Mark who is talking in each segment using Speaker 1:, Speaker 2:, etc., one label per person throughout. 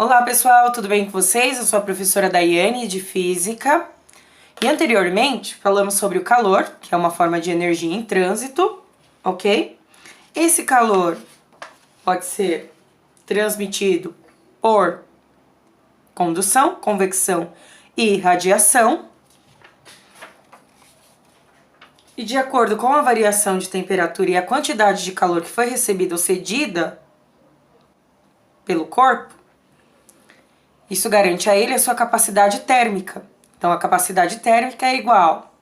Speaker 1: Olá pessoal, tudo bem com vocês? Eu sou a professora Daiane de Física e anteriormente falamos sobre o calor, que é uma forma de energia em trânsito, ok? Esse calor pode ser transmitido por condução, convecção e radiação. E de acordo com a variação de temperatura e a quantidade de calor que foi recebida ou cedida pelo corpo, isso garante a ele a sua capacidade térmica. Então, a capacidade térmica é igual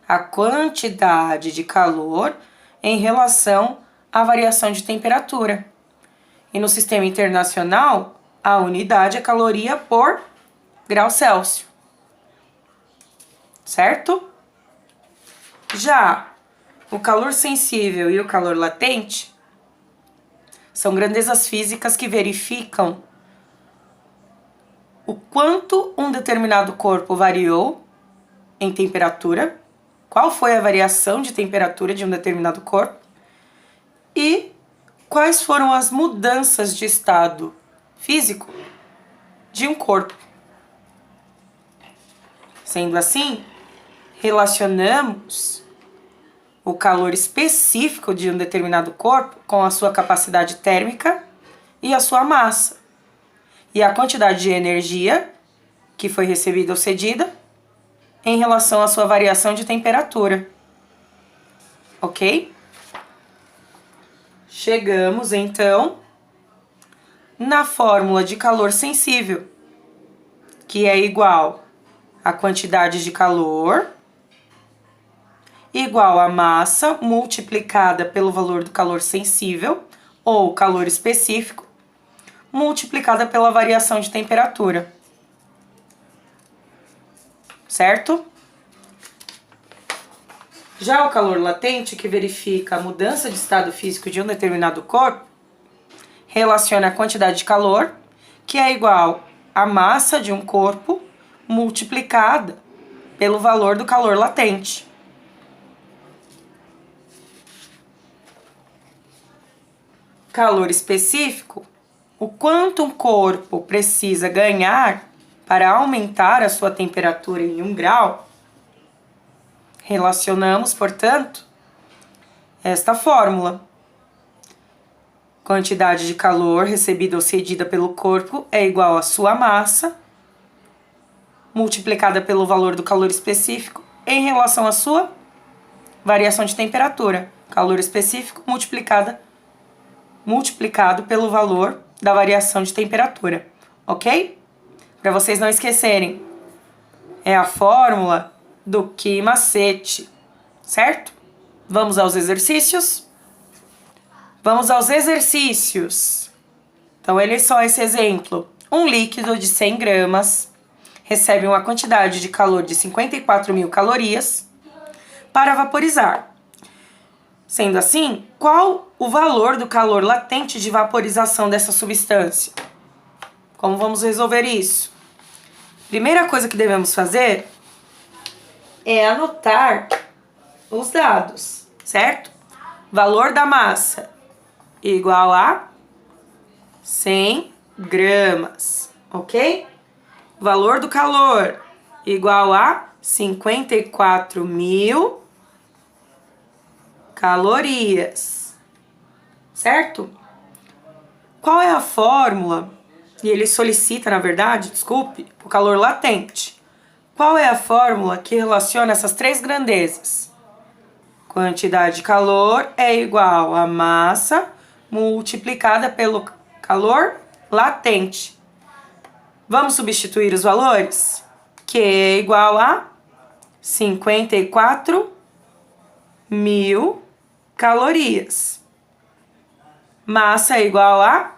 Speaker 1: à quantidade de calor em relação à variação de temperatura. E no sistema internacional, a unidade é caloria por grau Celsius. Certo? Já o calor sensível e o calor latente são grandezas físicas que verificam o quanto um determinado corpo variou em temperatura, qual foi a variação de temperatura de um determinado corpo e quais foram as mudanças de estado físico de um corpo. Sendo assim, relacionamos o calor específico de um determinado corpo com a sua capacidade térmica e a sua massa, e a quantidade de energia que foi recebida ou cedida em relação à sua variação de temperatura. Ok? Chegamos, então, na fórmula de calor sensível, que é igual à quantidade de calor igual a massa multiplicada pelo valor do calor sensível, ou calor específico, multiplicada pela variação de temperatura. Certo? Já o calor latente, que verifica a mudança de estado físico de um determinado corpo, relaciona a quantidade de calor, que é igual à massa de um corpo multiplicada pelo valor do calor latente. Calor específico, o quanto um corpo precisa ganhar para aumentar a sua temperatura em 1 grau, relacionamos, portanto, esta fórmula. Quantidade de calor recebida ou cedida pelo corpo é igual à sua massa, multiplicada pelo valor do calor específico em relação à sua variação de temperatura. Calor específico multiplicado pelo valor da variação de temperatura, ok? Para vocês não esquecerem, é a fórmula do que macete, certo? Vamos aos exercícios? Vamos aos exercícios. Então, ele é só esse exemplo. Um líquido de 100 gramas recebe uma quantidade de calor de 54.000 calorias para vaporizar. Sendo assim, qual o valor do calor latente de vaporização dessa substância? Como vamos resolver isso? Primeira coisa que devemos fazer é anotar os dados, certo? Valor da massa igual a 100 gramas, ok? Valor do calor igual a 54.000 calorias, certo? Qual é a fórmula? E ele solicita, na verdade, desculpe, o calor latente. Qual é a fórmula que relaciona essas três grandezas? Quantidade de calor é igual a massa multiplicada pelo calor latente. Vamos substituir os valores? Que é igual a 54.000 calorias. Massa é igual a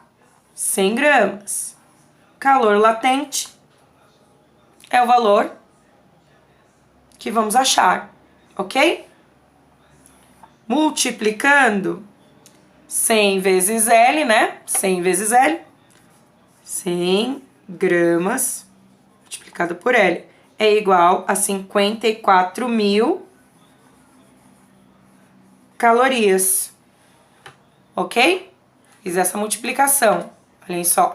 Speaker 1: 100 gramas. Calor latente é o valor que vamos achar, ok? Multiplicando 100 vezes L, né? 100 vezes L. 100 gramas multiplicado por L é igual a 54.000 calorias, ok? Fiz essa multiplicação, olhem só.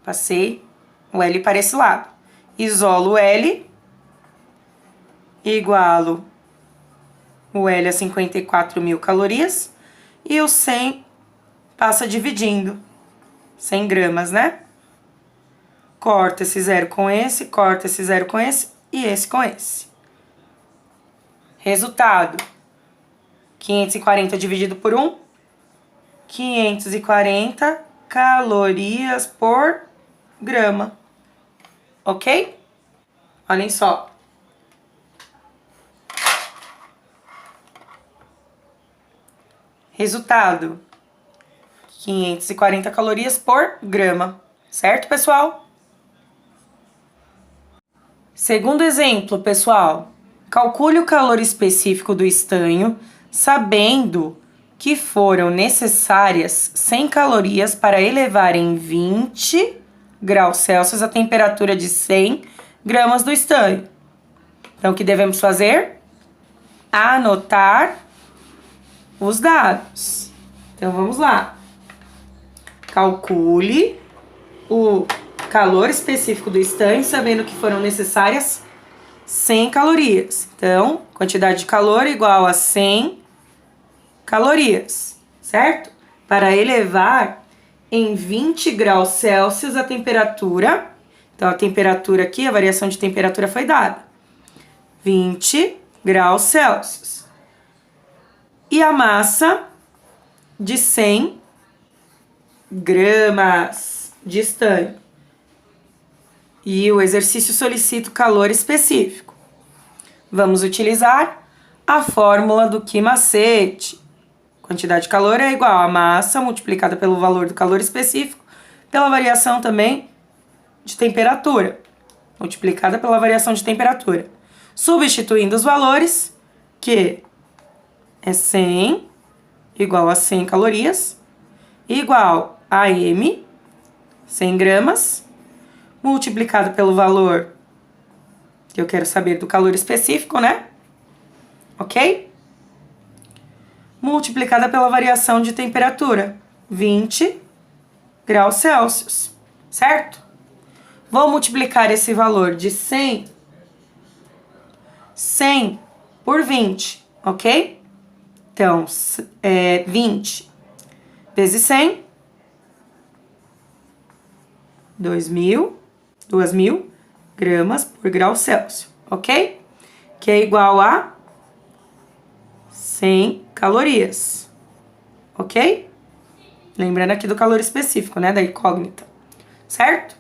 Speaker 1: Passei o L para esse lado. Isolo o L. Igualo o L a 54.000 calorias. E o 100 passa dividindo. 100 gramas, né? Corta esse zero com esse, corta esse zero com esse e esse com esse. Resultado. 540 dividido por 1. 540 calorias por grama. Ok? Olhem só. Resultado. 540 calorias por grama. Certo, pessoal? Segundo exemplo, pessoal. Calcule o calor específico do estanho, sabendo que foram necessárias 100 calorias para elevar em 20 graus Celsius a temperatura de 100 gramas do estanho. Então, o que devemos fazer? Anotar os dados. Então, vamos lá. Calcule o calor específico do estanho, sabendo que foram necessárias 100 calorias. Então, quantidade de calor igual a 100 calorias, certo? Para elevar em 20 graus Celsius a temperatura. Então, a temperatura aqui, a variação de temperatura foi dada. 20 graus Celsius. E a massa de 100 gramas de estanho. E o exercício solicita o calor específico. Vamos utilizar a fórmula do Ki macete. Quantidade de calor é igual a massa multiplicada pelo valor do calor específico, pela variação também de temperatura, multiplicada pela variação de temperatura. Substituindo os valores, que é 100 igual a 100 calorias, igual a M, 100 gramas, multiplicado pelo valor que eu quero saber do calor específico, né? Ok? Multiplicada pela variação de temperatura, 20 graus Celsius, certo? Vou multiplicar esse valor de 100 por 20, ok? Então, 20 vezes 100, 2.000 gramas por grau Celsius, ok? Que é igual a 100 calorias, ok? Lembrando aqui do calor específico, né? Da incógnita, certo?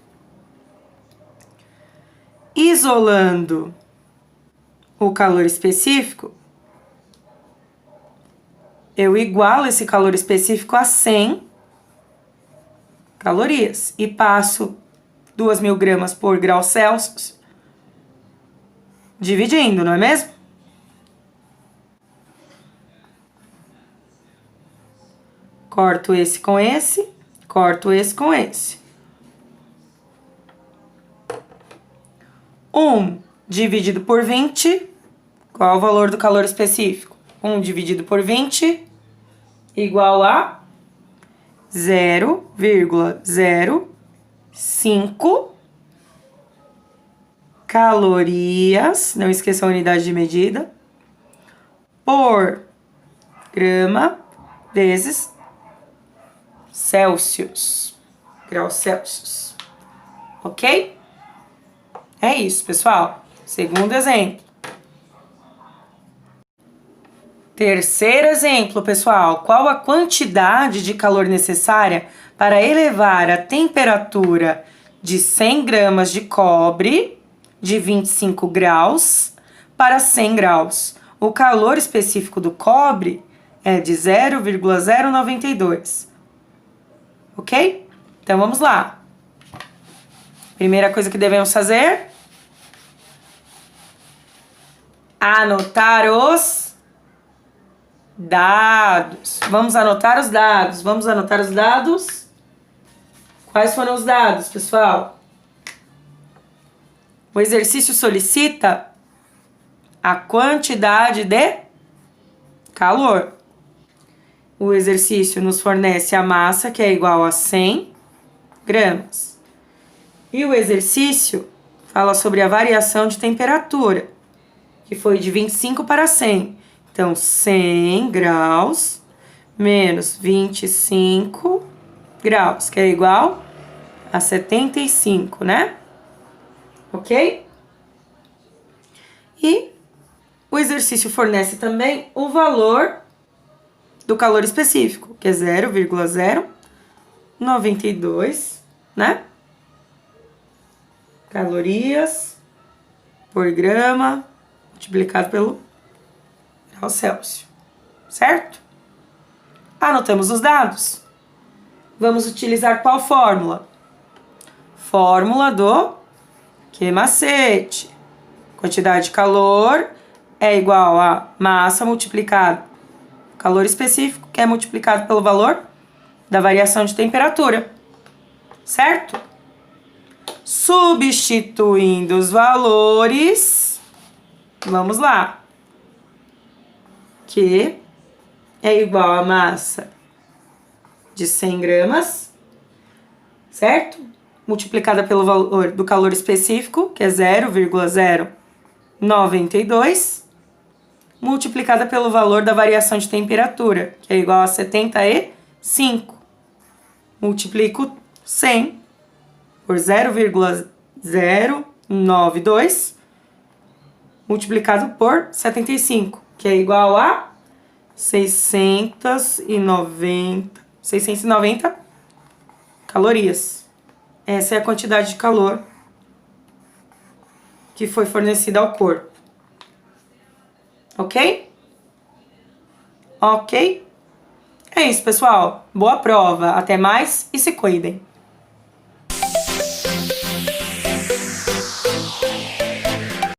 Speaker 1: Isolando o calor específico, eu igualo esse calor específico a 100 calorias e passo 2.000 gramas por grau Celsius dividindo, não é mesmo? Corto esse com esse, corto esse com esse. 1 dividido por 20, qual é o valor do calor específico? 1 dividido por 20 igual a 0,05 calorias, não esqueça a unidade de medida, por grama vezes Celsius, graus Celsius, ok? É isso, pessoal. Segundo exemplo. Terceiro exemplo, pessoal. Qual a quantidade de calor necessária para elevar a temperatura de 100 gramas de cobre de 25 graus para 100 graus? O calor específico do cobre é de 0,092. Ok? Então, vamos lá. Primeira coisa que devemos fazer: anotar os dados. Vamos anotar os dados. Vamos anotar os dados. Quais foram os dados, pessoal? O exercício solicita a quantidade de calor. O exercício nos fornece a massa, que é igual a 100 gramas. E o exercício fala sobre a variação de temperatura, que foi de 25 para 100. Então, 100 graus menos 25 graus, que é igual a 75, né? Ok? E o exercício fornece também o valor do calor específico, que é 0,092, né? Calorias por grama multiplicado pelo grau Celsius, certo? Anotamos os dados. Vamos utilizar qual fórmula? Fórmula do Q-macete. Quantidade de calor é igual a massa multiplicado calor específico, que é multiplicado pelo valor da variação de temperatura, certo? Substituindo os valores, vamos lá. Q é igual a massa de 100 gramas, certo? Multiplicada pelo valor do calor específico, que é 0,092, multiplicada pelo valor da variação de temperatura, que é igual a 75. Multiplico 100 por 0,092 multiplicado por 75, que é igual a 690 calorias. Essa é a quantidade de calor que foi fornecida ao corpo. Ok? Ok? É isso, pessoal. Boa prova. Até mais e se cuidem.